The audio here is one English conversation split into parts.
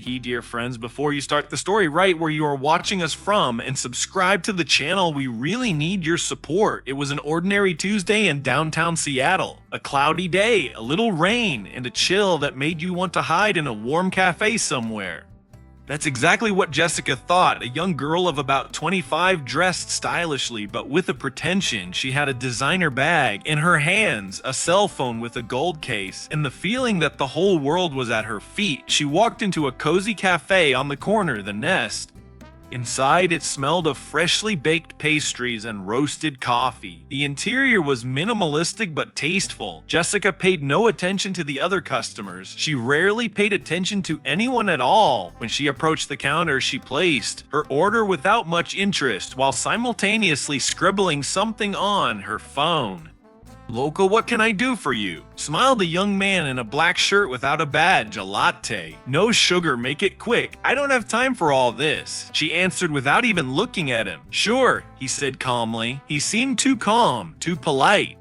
Dear friends, before you start the story, right where you are watching us from and subscribe to the channel, we really need your support. It was an ordinary Tuesday in downtown Seattle. A cloudy day, a little rain, and a chill that made you want to hide in a warm cafe somewhere. That's exactly what Jessica thought, a young girl of about 25 dressed stylishly but with a pretension. She had a designer bag in her hands, a cell phone with a gold case, and the feeling that the whole world was at her feet. She walked into a cozy cafe on the corner, The Nest. Inside, it smelled of freshly baked pastries and roasted coffee. The interior was minimalistic but tasteful. Jessica paid no attention to the other customers. She rarely paid attention to anyone at all. When she approached the counter, she placed her order without much interest while simultaneously scribbling something on her phone. "Local, what can I do for you?" smiled a young man in a black shirt without a badge. "A latte. No sugar, make it quick. I don't have time for all this," she answered without even looking at him. "Sure," he said calmly. He seemed too calm, too polite,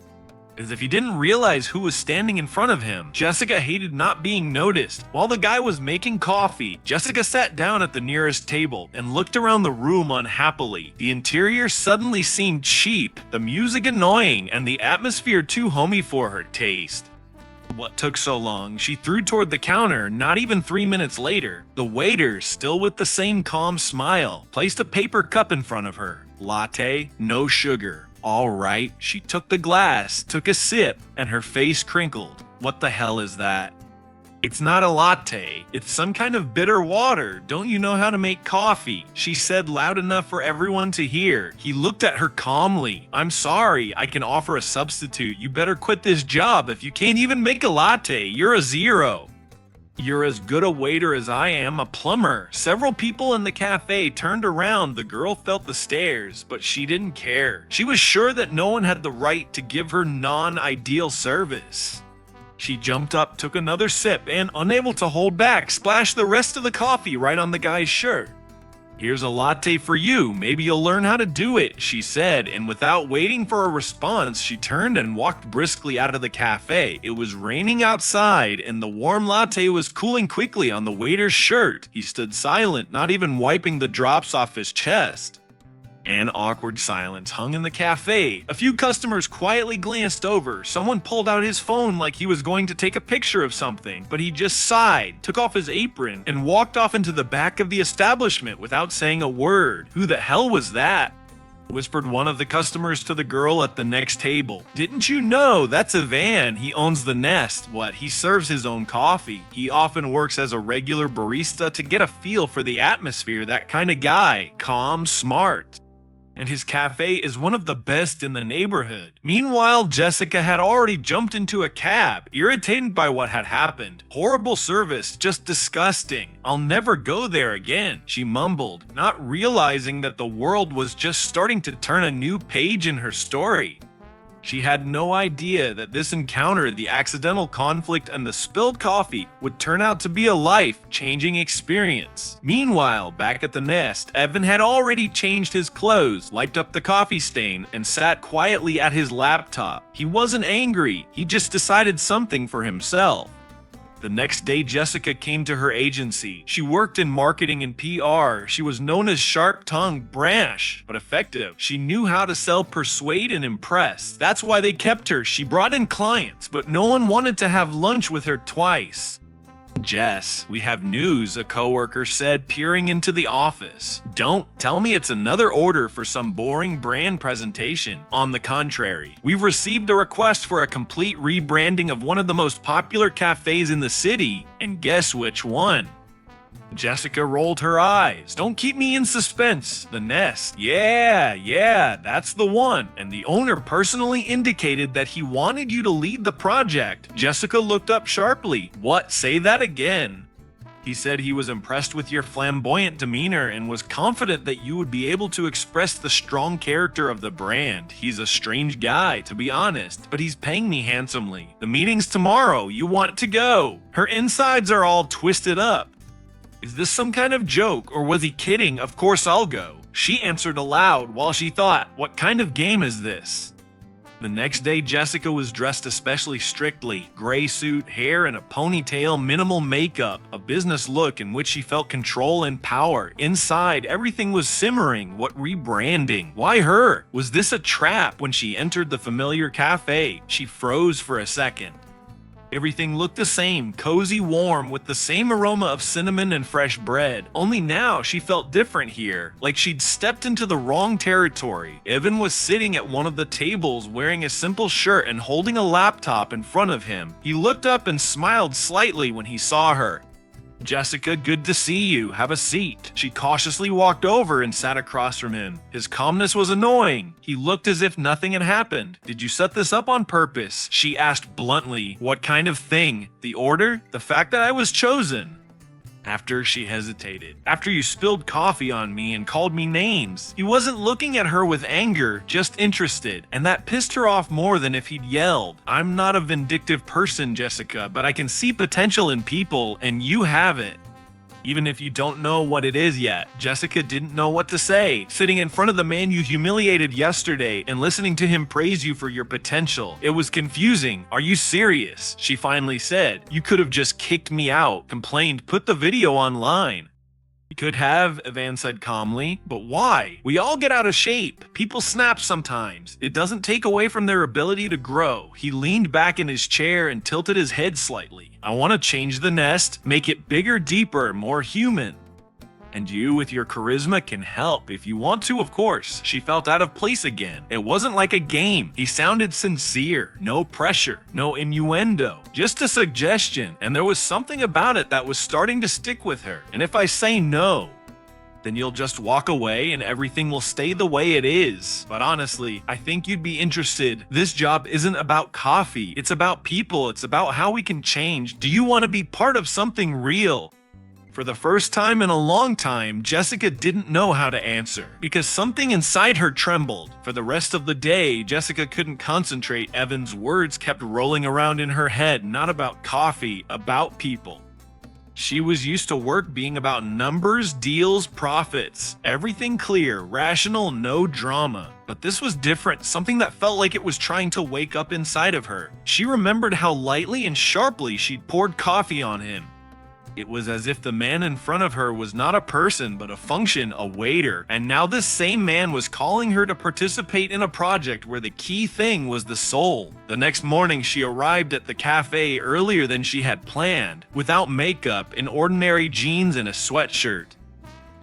as if he didn't realize who was standing in front of him. Jessica hated not being noticed. While the guy was making coffee, Jessica sat down at the nearest table and looked around the room unhappily. The interior suddenly seemed cheap, the music annoying, and the atmosphere too homey for her taste. What took so long? She threw toward the counter. Not even 3 minutes later, the waiter, still with the same calm smile, placed a paper cup in front of her. "Latte, no sugar." "All right." She took the glass, took a sip, and her face crinkled. "What the hell is that?" "It's not a latte. It's some kind of bitter water. Don't you know how to make coffee?" she said loud enough for everyone to hear. He looked at her calmly. "I'm sorry, I can offer a substitute. You better quit this job. If you can't even make a latte, you're a zero. You're as good a waiter as I am a plumber." Several people in the cafe turned around. The girl felt the stares, but she didn't care. She was sure that no one had the right to give her non-ideal service. She jumped up, took another sip, and, unable to hold back, splashed the rest of the coffee right on the guy's shirt. "Here's a latte for you. Maybe you'll learn how to do it," she said, and without waiting for a response, she turned and walked briskly out of the cafe. It was raining outside, and the warm latte was cooling quickly on the waiter's shirt. He stood silent, not even wiping the drops off his chest. An awkward silence hung in the cafe. A few customers quietly glanced over. Someone pulled out his phone like he was going to take a picture of something, but he just sighed, took off his apron, and walked off into the back of the establishment without saying a word. "Who the hell was that?" whispered one of the customers to the girl at the next table. "Didn't you know? That's Ivan. He owns the Nest." "What? He serves his own coffee. He often works as a regular barista to get a feel for the atmosphere. That kind of guy. Calm, smart. And his cafe is one of the best in the neighborhood." Meanwhile, Jessica had already jumped into a cab, irritated by what had happened. "Horrible service, just disgusting. I'll never go there again," she mumbled, not realizing that the world was just starting to turn a new page in her story. She had no idea that this encounter, the accidental conflict, and the spilled coffee would turn out to be a life-changing experience. Meanwhile, back at the Nest, Evan had already changed his clothes, wiped up the coffee stain, and sat quietly at his laptop. He wasn't angry, he just decided something for himself. The next day, Jessica came to her agency. She worked in marketing and PR. She was known as sharp-tongued, brash, but effective. She knew how to sell, persuade, and impress. That's why they kept her. She brought in clients, but no one wanted to have lunch with her twice. "Jess, we have news," a coworker said, peering into the office. "Don't tell me it's another order for some boring brand presentation. On the contrary, we've received a request for a complete rebranding of one of the most popular cafes in the city, and guess which one?" Jessica rolled her eyes. "Don't keep me in suspense." "The Nest." Yeah, that's the one. And the owner personally indicated that he wanted you to lead the project." Jessica looked up sharply. "What? Say that again." "He said he was impressed with your flamboyant demeanor and was confident that you would be able to express the strong character of the brand. He's a strange guy, to be honest, but he's paying me handsomely. The meeting's tomorrow. You want to go?" Her insides are all twisted up. Is this some kind of joke, or was he kidding? "Of course I'll go," she answered aloud while she thought, what kind of game is this? The next day, Jessica was dressed especially strictly. Gray suit, hair in a ponytail, minimal makeup, a business look in which she felt control and power. Inside, everything was simmering. What rebranding? Why her? Was this a trap? When she entered the familiar cafe, she froze for a second. Everything looked the same, cozy, warm, with the same aroma of cinnamon and fresh bread. Only now she felt different here, like she'd stepped into the wrong territory. Evan was sitting at one of the tables wearing a simple shirt and holding a laptop in front of him. He looked up and smiled slightly when he saw her. "Jessica, good to see you. Have a seat." She cautiously walked over and sat across from him. His calmness was annoying. He looked as if nothing had happened. "Did you set this up on purpose?" she asked bluntly. "What kind of thing? The order? The fact that I was chosen?" After she hesitated. "After you spilled coffee on me and called me names." He wasn't looking at her with anger, just interested, and that pissed her off more than if he'd yelled. "I'm not a vindictive person, Jessica, but I can see potential in people, and you have it. Even if you don't know what it is yet." Jessica didn't know what to say, sitting in front of the man you humiliated yesterday and listening to him praise you for your potential. It was confusing. "Are you serious?" she finally said. "You could have just kicked me out, complained, put the video online." "You could have," Evan said calmly, "but why? We all get out of shape. People snap sometimes. It doesn't take away from their ability to grow." He leaned back in his chair and tilted his head slightly. "I want to change the nest, make it bigger, deeper, more human. And you, with your charisma, can help if you want to, of course." She felt out of place again. It wasn't like a game. He sounded sincere. No pressure, no innuendo, just a suggestion, and there was something about it that was starting to stick with her. "And if I say no, then you'll just walk away and everything will stay the way it is. But honestly, I think you'd be interested. This job isn't about coffee. It's about people. It's about how we can change. Do you want to be part of something real?" For the first time in a long time, Jessica didn't know how to answer, because something inside her trembled. For the rest of the day, Jessica couldn't concentrate. Evan's words kept rolling around in her head, not about coffee, about people. She was used to work being about numbers, deals, profits. Everything clear, rational, no drama. But this was different, something that felt like it was trying to wake up inside of her. She remembered how lightly and sharply she'd poured coffee on him. It was as if the man in front of her was not a person, but a function, a waiter. And now this same man was calling her to participate in a project where the key thing was the soul. The next morning, she arrived at the cafe earlier than she had planned, without makeup, in ordinary jeans and a sweatshirt.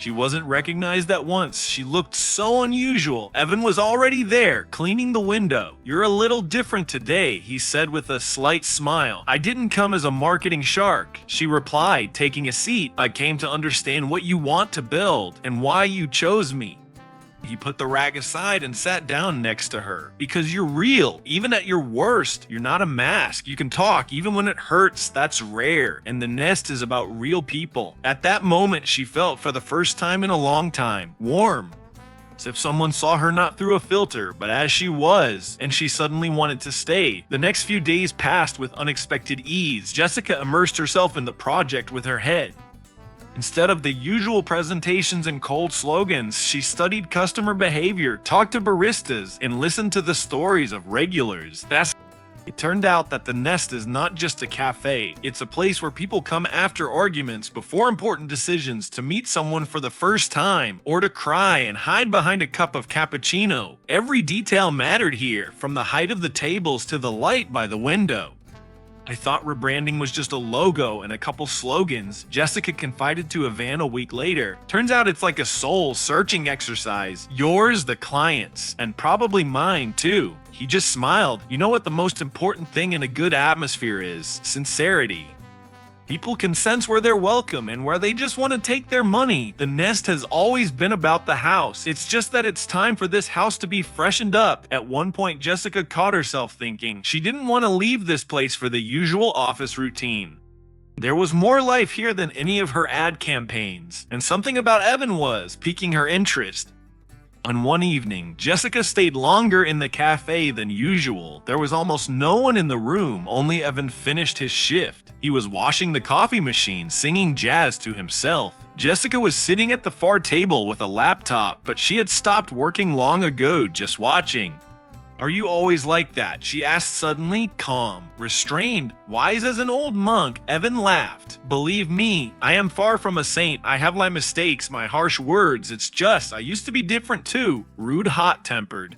She wasn't recognized at once. She looked so unusual. Evan was already there, cleaning the window. "You're a little different today," he said with a slight smile. "I didn't come as a marketing shark," she replied, taking a seat. "I came to understand what you want to build and why you chose me." He put the rag aside and sat down next to her. "Because you're real, even at your worst. You're not a mask. You can talk even when it hurts. That's rare. And the nest is about real people." At that moment, she felt, for the first time in a long time, warm. As if someone saw her not through a filter, but as she was, and she suddenly wanted to stay. The next few days passed with unexpected ease. Jessica immersed herself in the project with her head. Instead of the usual presentations and cold slogans, she studied customer behavior, talked to baristas, and listened to the stories of regulars. It turned out that the nest is not just a cafe. It's a place where people come after arguments, before important decisions, to meet someone for the first time, or to cry and hide behind a cup of cappuccino. Every detail mattered here, from the height of the tables to the light by the window. "I thought rebranding was just a logo and a couple slogans," Jessica confided to Evan a week later. "Turns out it's like a soul-searching exercise. Yours, the client's, and probably mine too." He just smiled. "You know what the most important thing in a good atmosphere is? Sincerity. People can sense where they're welcome and where they just want to take their money. The nest has always been about the house. It's just that it's time for this house to be freshened up." At one point, Jessica caught herself thinking she didn't want to leave this place for the usual office routine. There was more life here than any of her ad campaigns, and something about Evan was piquing her interest. On one evening, Jessica stayed longer in the cafe than usual. There was almost no one in the room, only Evan finished his shift. He was washing the coffee machine, singing jazz to himself. Jessica was sitting at the far table with a laptop, but she had stopped working long ago, just watching. Are you always like that? She asked suddenly, calm, restrained, wise as an old monk. Evan laughed. Believe me, I am far from a saint. I have my mistakes, my harsh words. It's just, I used to be different too. Rude, hot-tempered.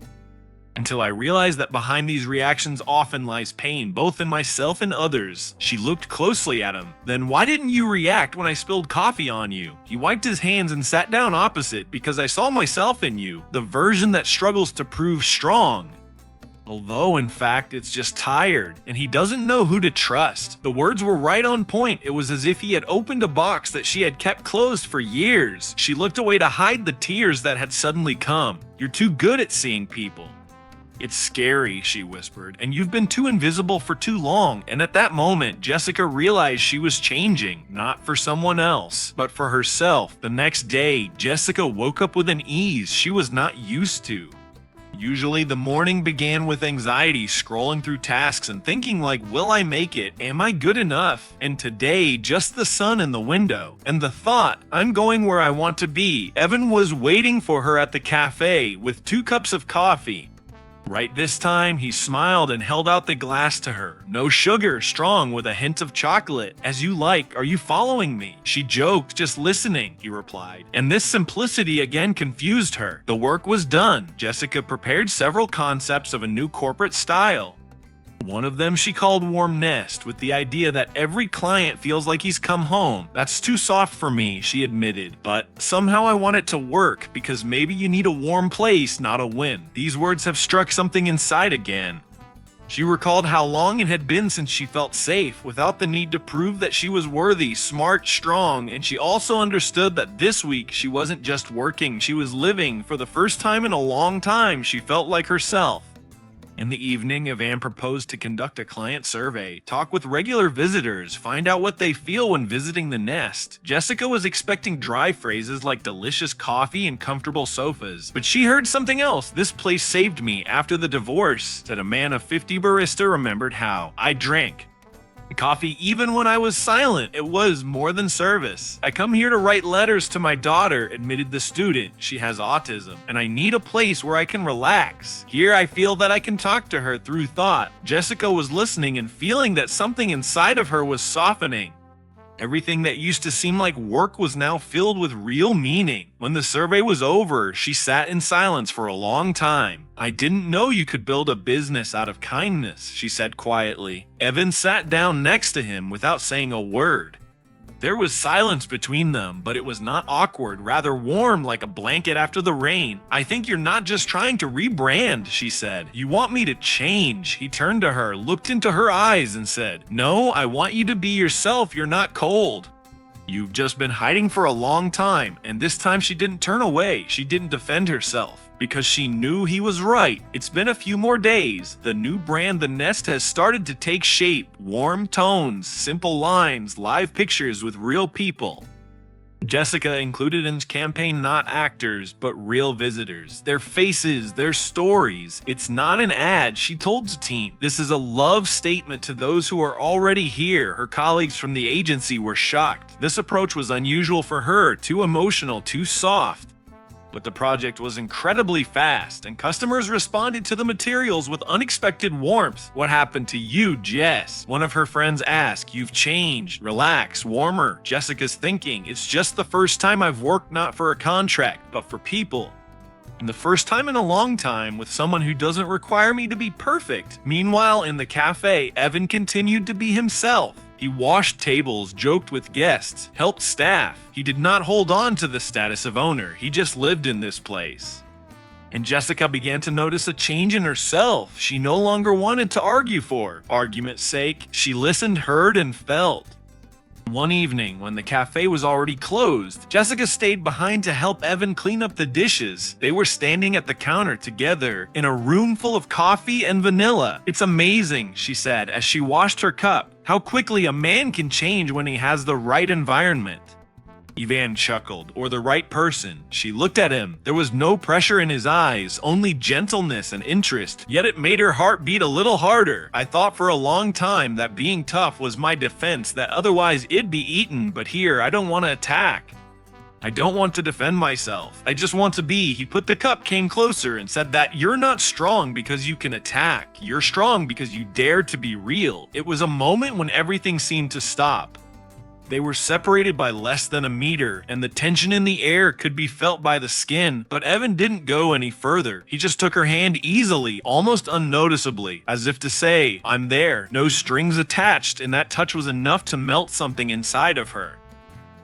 Until I realized that behind these reactions often lies pain, both in myself and others. She looked closely at him. Then why didn't you react when I spilled coffee on you? He wiped his hands and sat down opposite. Because I saw myself in you, the version that struggles to prove strong. Although, in fact, it's just tired, and he doesn't know who to trust. The words were right on point. It was as if he had opened a box that she had kept closed for years. She looked away to hide the tears that had suddenly come. You're too good at seeing people. It's scary, she whispered, and you've been too invisible for too long. And at that moment, Jessica realized she was changing, not for someone else, but for herself. The next day, Jessica woke up with an ease she was not used to. Usually, the morning began with anxiety, scrolling through tasks and thinking like, will I make it? Am I good enough? And today, just the sun in the window, and the thought, I'm going where I want to be. Evan was waiting for her at the cafe with 2 cups of coffee. Right this time, he smiled and held out the glass to her. No sugar, strong with a hint of chocolate. As you like, are you following me? She joked, just listening, he replied. And this simplicity again confused her. The work was done. Jessica prepared several concepts of a new corporate style. One of them she called Warm Nest, with the idea that every client feels like he's come home. That's too soft for me, she admitted, but somehow I want it to work because maybe you need a warm place, not a wind. These words have struck something inside again. She recalled how long it had been since she felt safe, without the need to prove that she was worthy, smart, strong, and she also understood that this week she wasn't just working, she was living. For the first time in a long time, she felt like herself. In the evening, Evan proposed to conduct a client survey, talk with regular visitors, find out what they feel when visiting the nest. Jessica was expecting dry phrases like delicious coffee and comfortable sofas, but she heard something else. This place saved me after the divorce, said a man of 50 barista remembered how. I drank coffee even when I was silent. It was more than service. I come here to write letters to my daughter, admitted the student. She has autism, and I need a place where I can relax. Here I feel that I can talk to her through thought. Jessica was listening and feeling that something inside of her was softening. Everything that used to seem like work was now filled with real meaning. When the survey was over, she sat in silence for a long time. I didn't know you could build a business out of kindness, she said quietly. Evan sat down next to him without saying a word. There was silence between them, but it was not awkward, rather warm like a blanket after the rain. I think you're not just trying to rebrand, she said. You want me to change. He turned to her, looked into her eyes and said, no, I want you to be yourself. You're not cold. You've just been hiding for a long time, and this time she didn't turn away. She didn't defend herself. Because she knew he was right. It's been a few more days. The new brand, The Nest, has started to take shape. Warm tones, simple lines, live pictures with real people. Jessica included in the campaign not actors, but real visitors. Their faces, their stories. It's not an ad, she told the team. This is a love statement to those who are already here. Her colleagues from the agency were shocked. This approach was unusual for her, too emotional, too soft. But the project was incredibly fast, and customers responded to the materials with unexpected warmth. What happened to you, Jess? One of her friends asked. You've changed. Relax, warmer. Jessica's thinking, it's just the first time I've worked not for a contract, but for people. And the first time in a long time with someone who doesn't require me to be perfect. Meanwhile, in the cafe, Evan continued to be himself. He washed tables, joked with guests, helped staff. He did not hold on to the status of owner. He just lived in this place. And Jessica began to notice a change in herself. She no longer wanted to argue for argument's sake. She listened, heard, and felt. One evening, when the cafe was already closed, Jessica stayed behind to help Evan clean up the dishes. They were standing at the counter together in a room full of coffee and vanilla. It's amazing, she said as she washed her cup, how quickly a man can change when he has the right environment. Evan chuckled, or the right person. She looked at him. There was no pressure in his eyes, only gentleness and interest, yet it made her heart beat a little harder. I thought for a long time that being tough was my defense, that otherwise it'd be eaten, but here I don't want to attack. I don't want to defend myself. I just want to be. He put the cup, came closer, and said that you're not strong because you can attack. You're strong because you dare to be real. It was a moment when everything seemed to stop. They were separated by less than a meter, and the tension in the air could be felt by the skin, but Evan didn't go any further. He just took her hand easily, almost unnoticeably, as if to say, I'm there, no strings attached, and that touch was enough to melt something inside of her.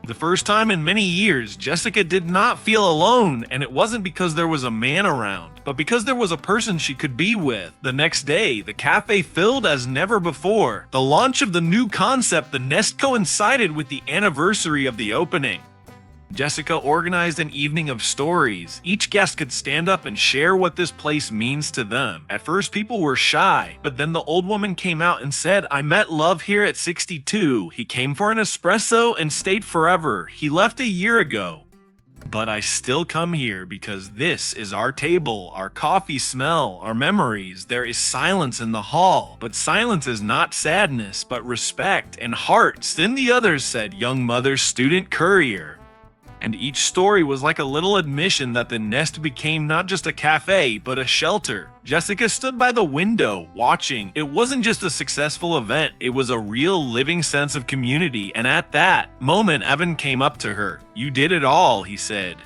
The first time in many years, Jessica did not feel alone, and it wasn't because there was a man around, but because there was a person she could be with. The next day, the cafe filled as never before. The launch of the new concept, the Nest, coincided with the anniversary of the opening. Jessica organized an evening of stories. Each guest could stand up and share what this place means to them. At first, people were shy, but then the old woman came out and said, I met love here at 62. He came for an espresso and stayed forever. He left a year ago. But I still come here because this is our table, our coffee smell, our memories. There is silence in the hall, but silence is not sadness, but respect and hearts. Then the others said, Young Mother's Student Courier. And each story was like a little admission that the Nest became not just a cafe, but a shelter. Jessica stood by the window, watching. It wasn't just a successful event, it was a real living sense of community, and at that moment, Evan came up to her. You did it all, he said.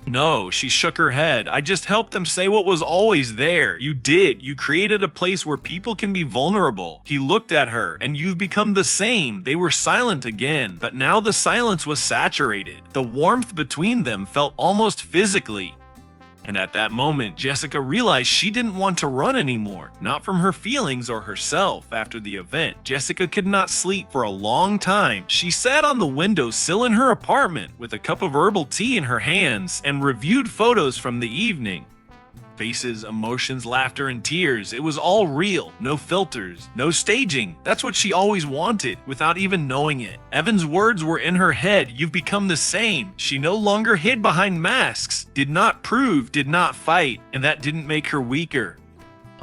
No, she shook her head. I just helped them say what was always there. You did. You created a place where people can be vulnerable. He looked at her, and you've become the same. They were silent again, but now the silence was saturated. The warmth between them felt almost physically. And at that moment, Jessica realized she didn't want to run anymore, not from her feelings or herself. After the event, Jessica could not sleep for a long time. She sat on the windowsill in her apartment with a cup of herbal tea in her hands and reviewed photos from the evening. Faces, emotions, laughter, and tears. It was all real. No filters, no staging. That's what she always wanted, without even knowing it. Evan's words were in her head. You've become the same. She no longer hid behind masks, did not prove, did not fight, and that didn't make her weaker.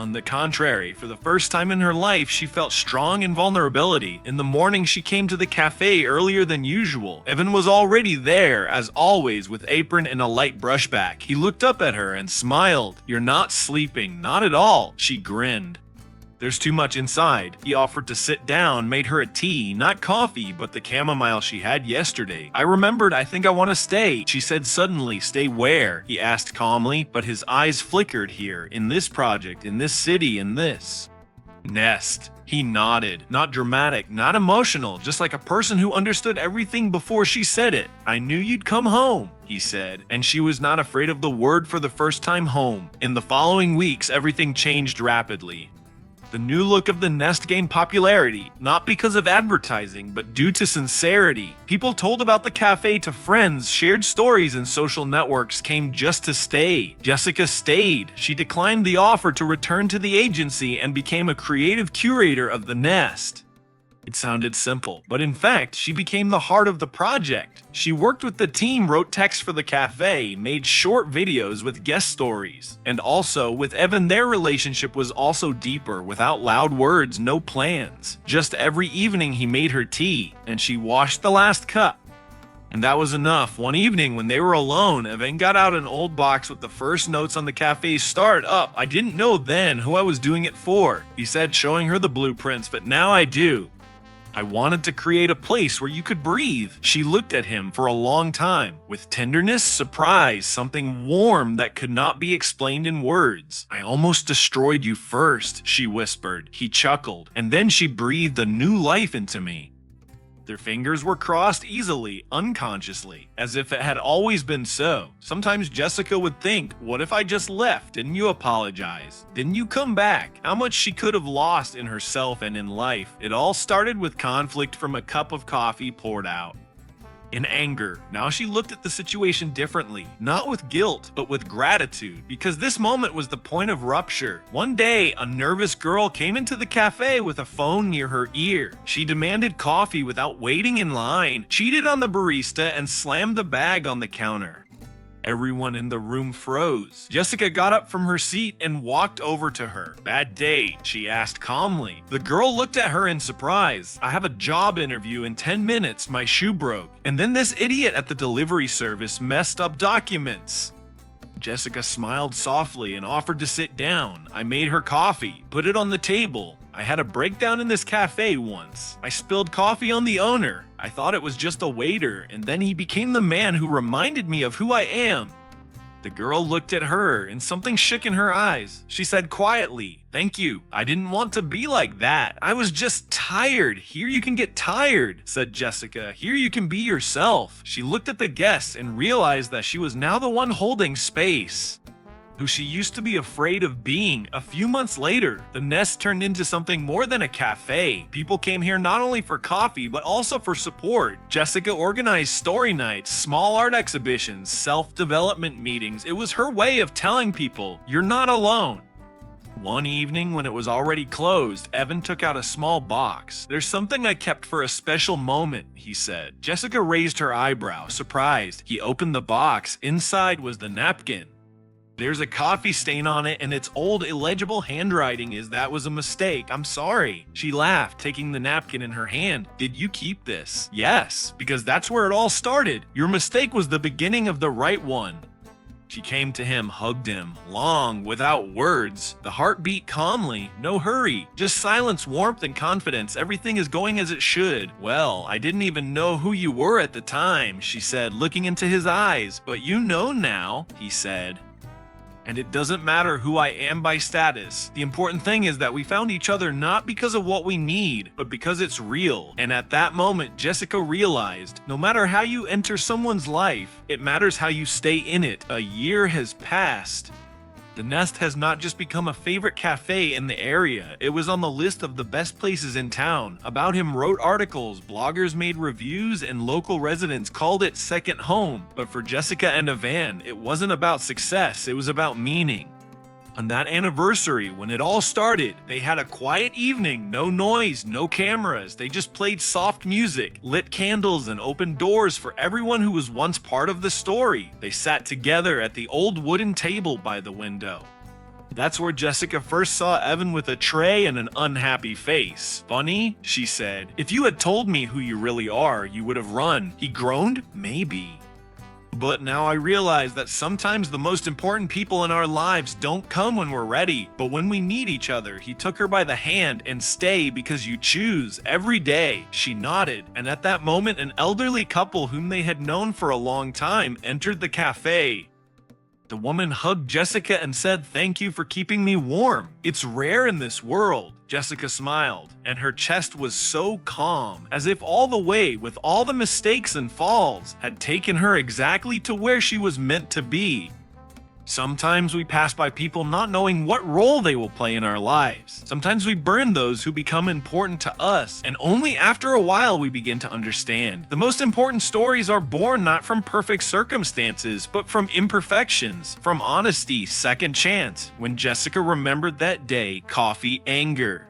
On the contrary, for the first time in her life, she felt strong in vulnerability. In the morning, she came to the cafe earlier than usual. Evan was already there, as always, with apron and a light brushback. He looked up at her and smiled. You're not sleeping, not at all. She grinned. There's too much inside. He offered to sit down, made her a tea, not coffee, but the chamomile she had yesterday. I remembered, I think I want to stay. She said suddenly, stay where? He asked calmly, but his eyes flickered here, in this project, in this city, in this Nest. He nodded, not dramatic, not emotional, just like a person who understood everything before she said it. I knew you'd come home, he said, and she was not afraid of the word for the first time, home. In the following weeks, everything changed rapidly. The new look of the Nest gained popularity, not because of advertising, but due to sincerity. People told about the cafe to friends, shared stories, and social networks came just to stay. Jessica stayed. She declined the offer to return to the agency and became a creative curator of the Nest. It sounded simple, but in fact, she became the heart of the project. She worked with the team, wrote text for the cafe, made short videos with guest stories. And also, with Evan, their relationship was also deeper, without loud words, no plans. Just every evening he made her tea, and she washed the last cup. And that was enough. One evening, when they were alone, Evan got out an old box with the first notes on the cafe's start up. I didn't know then who I was doing it for, he said, showing her the blueprints, but now I do. I wanted to create a place where you could breathe. She looked at him for a long time, with tenderness, surprise, something warm that could not be explained in words. I almost destroyed you first, she whispered. He chuckled, and then she breathed a new life into me. Their fingers were crossed easily, unconsciously, as if it had always been so. Sometimes Jessica would think, what if I just left? Didn't you apologize? Didn't you come back? How much she could have lost in herself and in life. It all started with conflict from a cup of coffee poured out. In anger, now she looked at the situation differently, not with guilt, but with gratitude, because this moment was the point of rupture. One day, a nervous girl came into the cafe with a phone near her ear. She demanded coffee without waiting in line, cheated on the barista, and slammed the bag on the counter. Everyone in the room froze. Jessica got up from her seat and walked over to her. "Bad day?" she asked calmly. The girl looked at her in surprise. "I have a job interview in 10 minutes. My shoe broke. And then this idiot at the delivery service messed up documents." Jessica smiled softly and offered to sit down. I made her coffee, put it on the table. "I had a breakdown in this cafe once. I spilled coffee on the owner. I thought it was just a waiter, and then he became the man who reminded me of who I am." The girl looked at her, and something shook in her eyes. She said quietly, "Thank you. I didn't want to be like that. I was just tired." "Here you can get tired," said Jessica. "Here you can be yourself." She looked at the guests and realized that she was now the one holding space, who she used to be afraid of being. A few months later, the Nest turned into something more than a cafe. People came here not only for coffee, but also for support. Jessica organized story nights, small art exhibitions, self-development meetings. It was her way of telling people, "You're not alone." One evening, when it was already closed, Evan took out a small box. "There's something I kept for a special moment," he said. Jessica raised her eyebrow, surprised. He opened the box. Inside was the napkin. "There's a coffee stain on it and it's old illegible handwriting. That was a mistake. I'm sorry." She laughed, taking the napkin in her hand. "Did you keep this?" "Yes, because that's where it all started. Your mistake was the beginning of the right one." She came to him, hugged him, long, without words. The heart beat calmly, no hurry, just silence, warmth, and confidence. "Everything is going as it should." "Well, I didn't even know who you were at the time," she said, looking into his eyes. "But you know now," he said. "And it doesn't matter who I am by status. The important thing is that we found each other not because of what we need, but because it's real." And at that moment, Jessica realized, no matter how you enter someone's life, it matters how you stay in it. A year has passed. The Nest has not just become a favorite cafe in the area, it was on the list of the best places in town. About him wrote articles, bloggers made reviews, and local residents called it second home. But for Jessica and Evan, it wasn't about success, it was about meaning. On that anniversary, when it all started, they had a quiet evening, no noise, no cameras. They just played soft music, lit candles, and opened doors for everyone who was once part of the story. They sat together at the old wooden table by the window. That's where Jessica first saw Evan with a tray and an unhappy face. "Funny," she said. "If you had told me who you really are, you would have run." He groaned, "Maybe. But now I realize that sometimes the most important people in our lives don't come when we're ready, but when we need each other." He took her by the hand. "And stay because you choose every day." She nodded, and at that moment an elderly couple whom they had known for a long time entered the cafe. The woman hugged Jessica and said, "Thank you for keeping me warm. It's rare in this world." Jessica smiled, and her chest was so calm, as if all the way, with all the mistakes and falls, had taken her exactly to where she was meant to be. Sometimes we pass by people not knowing what role they will play in our lives. Sometimes we burn those who become important to us, and only after a while we begin to understand. The most important stories are born not from perfect circumstances, but from imperfections, from honesty, second chance. When Jessica remembered that day, coffee, anger,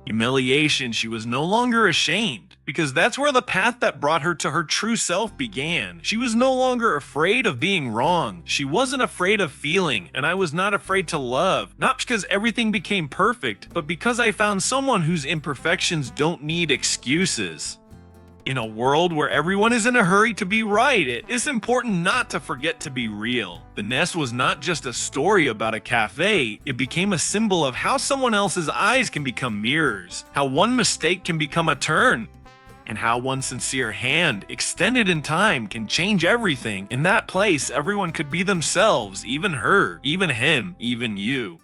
humiliation, she was no longer ashamed, because that's where the path that brought her to her true self began. She was no longer afraid of being wrong. She wasn't afraid of feeling, and I was not afraid to love. Not because everything became perfect, but because I found someone whose imperfections don't need excuses. In a world where everyone is in a hurry to be right, it is important not to forget to be real. The Nest was not just a story about a cafe, it became a symbol of how someone else's eyes can become mirrors, how one mistake can become a turn, and how one sincere hand, extended in time, can change everything. In that place, everyone could be themselves, even her, even him, even you.